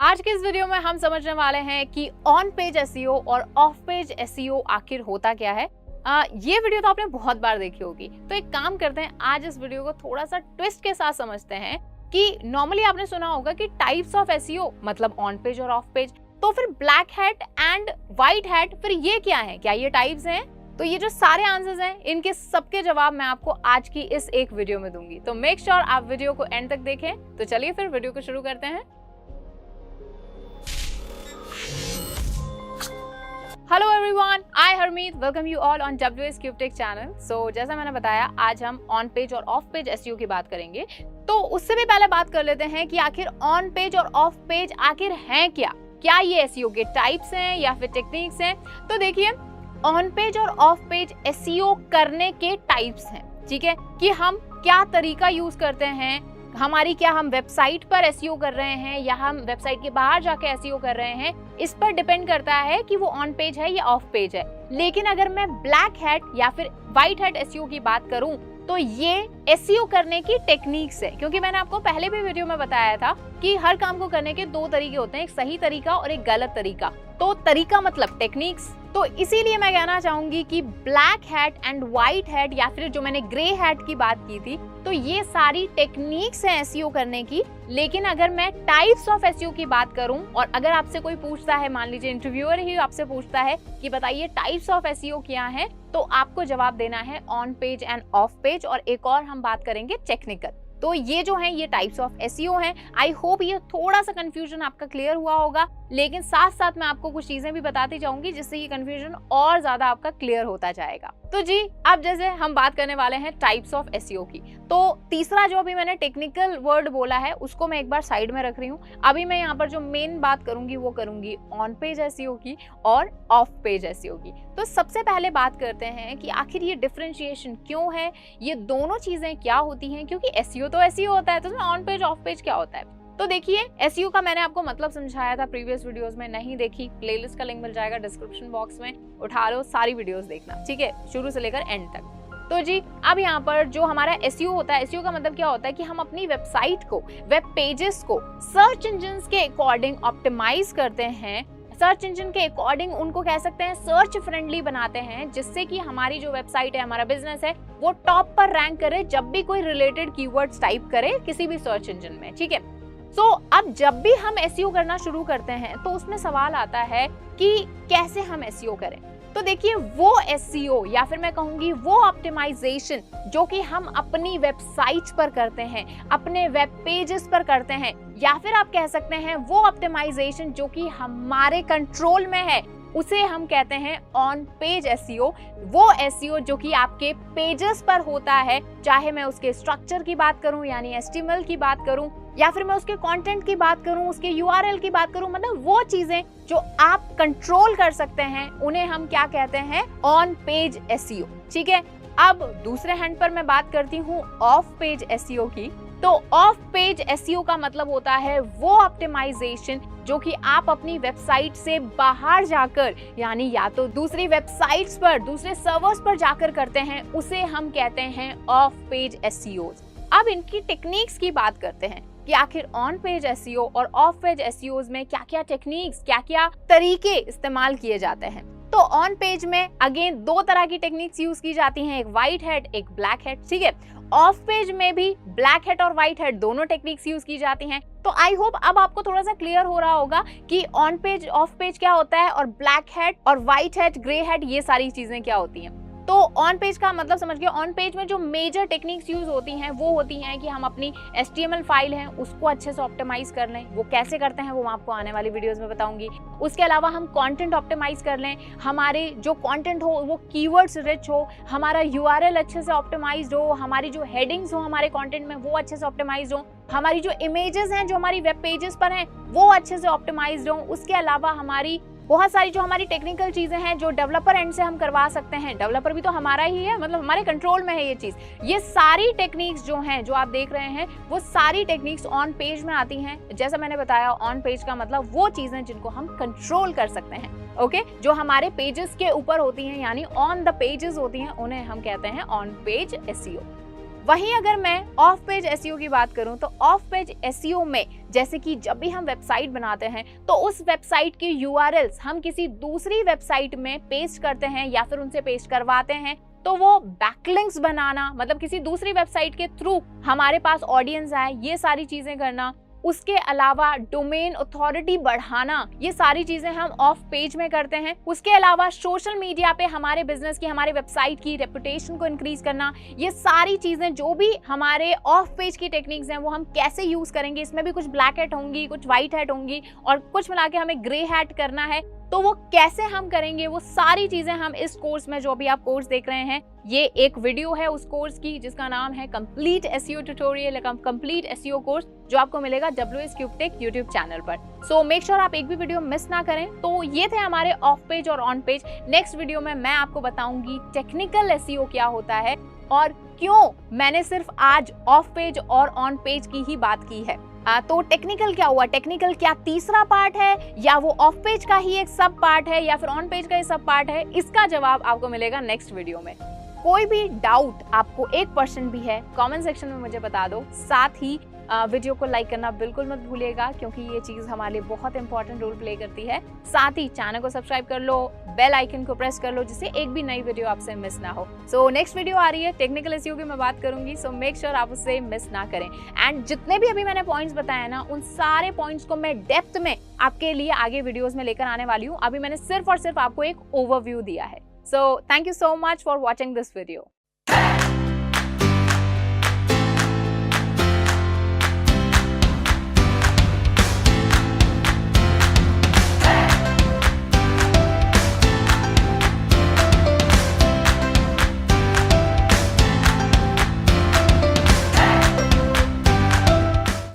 आज के इस वीडियो में हम समझने वाले हैं कि ऑन पेज एसईओ और ऑफ पेज एसईओ आखिर होता क्या है। ये वीडियो तो आपने बहुत बार देखी होगी, तो एक काम करते हैं, आज इस वीडियो को थोड़ा सा ट्विस्ट के साथ समझते हैं कि नॉर्मली आपने सुना होगा कि टाइप्स ऑफ एसईओ मतलब ऑन पेज और ऑफ पेज, तो फिर black hat and white hat फिर ये क्या है, क्या ये टाइप्स हैं? तो ये जो सारे आंसर्स हैं इनके सबके जवाब मैं आपको आज की इस एक वीडियो में दूंगी, तो मेक श्योर आप वीडियो को एंड तक देखें। तो चलिए फिर वीडियो को शुरू करते हैं। Hello everyone, I Harmeet welcome you all on WS Cubetech channel. So जैसा मैंने बताया, आज हम ऑन पेज और ऑफ पेज एसईओ की बात करेंगे। तो उससे भी पहले बात कर लेते हैं कि आखिर ऑन पेज और ऑफ पेज आखिर हैं क्या ये एसईओ के टाइप्स हैं या फिर टेक्निक्स हैं। तो देखिए, ऑन पेज और ऑफ पेज एसईओ करने के टाइप्स हैं, ठीक है, कि हम क्या तरीका यूज करते हैं, हम वेबसाइट पर एसईओ कर रहे हैं या हम वेबसाइट के बाहर जाके एसईओ कर रहे हैं, इस पर डिपेंड करता है कि वो ऑन पेज है या ऑफ पेज है। लेकिन अगर मैं ब्लैक हैट या फिर व्हाइट हैट एसईओ की बात करूं तो ये एसईओ करने की टेक्निक्स है, क्योंकि मैंने आपको पहले भी वीडियो में बताया था कि हर काम को करने के दो तरीके होते हैं, एक सही तरीका और एक गलत तरीका। तो तरीका मतलब टेक्निक्स। तो इसीलिए मैं कहना चाहूंगी कि black hat and white hat या फिर जो मैंने ग्रे हैट की बात की थी, तो ये सारी टेक्निक्स हैं एसईओ करने की। लेकिन अगर मैं टाइप्स ऑफ एसईओ की बात करूं और अगर आपसे कोई पूछता है, मान लीजिए इंटरव्यूअर ही आपसे पूछता है कि बताइए टाइप्स ऑफ एसईओ क्या है, तो आपको जवाब देना है on page end of page, और एक और हम बात करेंगे टेक्निकल। तो ये जो है ये टाइप्स ऑफ एसईओ हैं। आई होप ये थोड़ा सा कंफ्यूजन आपका क्लियर हुआ होगा, लेकिन साथ साथ मैं आपको कुछ चीजें भी बताती जाऊंगी जिससे ये कंफ्यूजन और ज्यादा आपका क्लियर होता जाएगा। तो जी, अब जैसे हम बात करने वाले हैं टाइप्स ऑफ एसईओ की, तो तीसरा जो अभी मैंने टेक्निकल वर्ड बोला है उसको मैं एक बार साइड में रख रही हूँ। अभी मैं यहाँ पर जो मेन बात करूंगी वो करूंगी ऑन पेज एसईओ की और ऑफ पेज एसईओ की। तो सबसे पहले बात करते हैं कि आखिर ये डिफरेंशिएशन क्यों है, ये दोनों चीजें क्या होती हैं, क्योंकि एसईओ तो एसईओ होता है, तो उसमें ऑन पेज ऑफ पेज क्या होता है। तो देखिए, एसईओ का मैंने आपको मतलब समझाया था प्रीवियस वीडियोस में, नहीं देखी प्लेलिस्ट का लिंक मिल जाएगा डिस्क्रिप्शन बॉक्स में, उठा लो, सारी वीडियोस देखना, ठीक है, शुरू से लेकर एंड तक। तो जी, अब यहाँ पर जो हमारा एसईओ होता है, एसईओ का मतलब क्या होता है कि हम अपनी वेबसाइट को, वेब पेजेस को सर्च इंजिन्स के अकॉर्डिंग ऑप्टिमाइज करते हैं, सर्च इंजन के अकॉर्डिंग उनको कह सकते हैं सर्च फ्रेंडली बनाते हैं, जिससे कि हमारी जो वेबसाइट है, हमारा बिजनेस है, वो टॉप पर रैंक करे जब भी कोई रिलेटेड कीवर्ड्स टाइप करे किसी भी सर्च इंजन में, ठीक है। तो अब जब भी हम एसईओ करना शुरू करते हैं तो उसमें सवाल आता है कि कैसे हम एसईओ करें। तो देखिए, वो एसईओ या फिर मैं कहूंगी वो ऑप्टिमाइजेशन जो कि हम अपनी वेबसाइट पर करते हैं, अपने वेब पेजेस पर करते हैं, या फिर आप कह सकते हैं वो ऑप्टिमाइजेशन जो कि हमारे कंट्रोल में है, उसे हम कहते हैं ऑन पेज एसईओ। वो एसईओ जो कि आपके पेजेस पर होता है, चाहे मैं उसके स्ट्रक्चर की बात करूं यानी HTML की बात करूं, या फिर मैं उसके कंटेंट की बात करूं, उसके URL की बात करूं, मतलब वो चीजें जो आप कंट्रोल कर सकते हैं उन्हें हम क्या कहते हैं, ऑन पेज एसईओ, ठीक है। अब दूसरे हैंड पर मैं बात करती हूँ ऑफ पेज एसईओ की। तो ऑफ पेज एसईओ का मतलब होता है वो ऑप्टिमाइजेशन जो कि आप अपनी वेबसाइट से बाहर जाकर, यानी या तो दूसरी वेबसाइट्स पर, दूसरे सर्वर्स पर जाकर करते हैं, उसे हम कहते हैं ऑफ पेज एसईओ। अब इनकी टेक्निक्स की बात करते हैं कि आखिर ऑन पेज एसईओ और ऑफ पेज एसईओ में क्या क्या टेक्निक्स, क्या क्या तरीके इस्तेमाल किए जाते हैं। तो ऑन पेज में अगेन दो तरह की टेक्निक्स यूज की जाती हैं, एक व्हाइट हैट, एक ब्लैक हैट, ठीक है। ऑफ पेज में भी ब्लैक हैट और व्हाइट हैट दोनों टेक्निक्स यूज की जाती हैं। तो आई होप अब आपको थोड़ा सा क्लियर हो रहा होगा कि ऑन पेज ऑफ पेज क्या होता है और ब्लैक हैट और व्हाइट हैट, ग्रे हैट, ये सारी चीजें क्या होती हैं। तो ऑन पेज का मतलब समझ गए। ऑन पेज में जो मेजर टेक्निक्स यूज होती हैं वो होती हैं कि हम अपनी HTML फाइल है उसको अच्छे से ऑप्टिमाइज कर लें। वो कैसे करते हैं वो मैं आपको आने वाली वीडियोस में बताऊंगी। उसके अलावा हम कंटेंट ऑप्टिमाइज कर लें, हमारे जो कंटेंट हो वो कीवर्ड्स रिच हो, हमारा URL अच्छे से ऑप्टिमाइज्ड हो, हमारी जो हेडिंग्स हो हमारे कंटेंट में वो अच्छे से ऑप्टिमाइज्ड हो, हमारी जो इमेजेस हैं जो हमारी वेब पेजेस पर हैं वो अच्छे से ऑप्टिमाइज्ड हो। उसके अलावा हमारी बहुत सारी जो हमारी टेक्निकल चीजें हैं जो डेवलपर एंड से हम करवा सकते हैं, डेवलपर भी तो हमारा ही है, मतलब हमारे कंट्रोल में है ये चीज। ये सारी टेक्निक्स जो हैं, जो आप देख रहे हैं, वो सारी टेक्निक्स ऑन पेज में आती हैं। जैसा मैंने बताया, ऑन पेज का मतलब वो चीजें जिनको हम कंट्रोल कर सकते हैं, ओके, जो हमारे पेजेस के ऊपर होती हैं, यानी ऑन द पेजेस होती हैं, उन्हें हम कहते हैं ऑन पेज एसईओ। वहीं अगर मैं ऑफ पेज एसईओ की बात करूं तो ऑफ पेज एसईओ में जैसे कि जब भी हम वेबसाइट बनाते हैं तो उस वेबसाइट के यूआरएल्स हम किसी दूसरी वेबसाइट में पेस्ट करते हैं या फिर उनसे पेस्ट करवाते हैं, तो वो बैकलिंक्स बनाना, मतलब किसी दूसरी वेबसाइट के थ्रू हमारे पास ऑडियंस आए, ये सारी चीजें करना, उसके अलावा डोमेन अथॉरिटी बढ़ाना, ये सारी चीजें हम ऑफ पेज में करते हैं। उसके अलावा सोशल मीडिया पे हमारे बिजनेस की, हमारे वेबसाइट की रेपुटेशन को इंक्रीज करना, ये सारी चीजें जो भी हमारे ऑफ पेज की टेक्निक्स हैं वो हम कैसे यूज करेंगे, इसमें भी कुछ ब्लैक हैट होंगी, कुछ व्हाइट हैट होंगी और कुछ मिला के हमें ग्रे हैट करना है, तो वो कैसे हम करेंगे, वो सारी चीजें हम इस कोर्स में, जो अभी आप कोर्स देख रहे हैं, ये एक वीडियो है उस कोर्स की जिसका नाम है complete SEO tutorial, complete SEO course, जो आपको मिलेगा WS क्यूबटेक यूट्यूब चैनल पर। सो मेक श्योर आप एक भी वीडियो मिस ना करें। तो ये थे हमारे ऑफ पेज और ऑन पेज। नेक्स्ट वीडियो में मैं आपको बताऊंगी टेक्निकल एसईओ क्या होता है और क्यों मैंने सिर्फ आज ऑफ पेज और ऑन पेज की ही बात की है। तो टेक्निकल क्या हुआ, टेक्निकल क्या तीसरा पार्ट है या वो ऑफ पेज का ही एक सब पार्ट है या फिर ऑन पेज का ही सब पार्ट है, इसका जवाब आपको मिलेगा नेक्स्ट वीडियो में। कोई भी डाउट आपको 1% भी है, कमेंट सेक्शन में मुझे बता दो। साथ ही वीडियो को लाइक करना बिल्कुल मत भूलिएगा क्योंकि ये चीज हमारे लिए बहुत इंपॉर्टेंट रोल प्ले करती है। साथ ही चैनल को सब्सक्राइब कर लो, बेल आइकन को प्रेस कर लो जिससे एक भी नई वीडियो आपसे मिस ना हो। सो नेक्स्ट वीडियो आ रही है टेक्निकल एसईओ की मैं बात करूंगी, सो मेक श्योर आप उससे मिस ना करें। एंड जितने भी अभी मैंने पॉइंट्स बताए ना, उन सारे पॉइंट्स को मैं डेप्थ में आपके लिए आगे वीडियोज में लेकर आने वाली हूँ। अभी मैंने सिर्फ और सिर्फ आपको एक ओवरव्यू दिया है। So thank you so much for watching this video.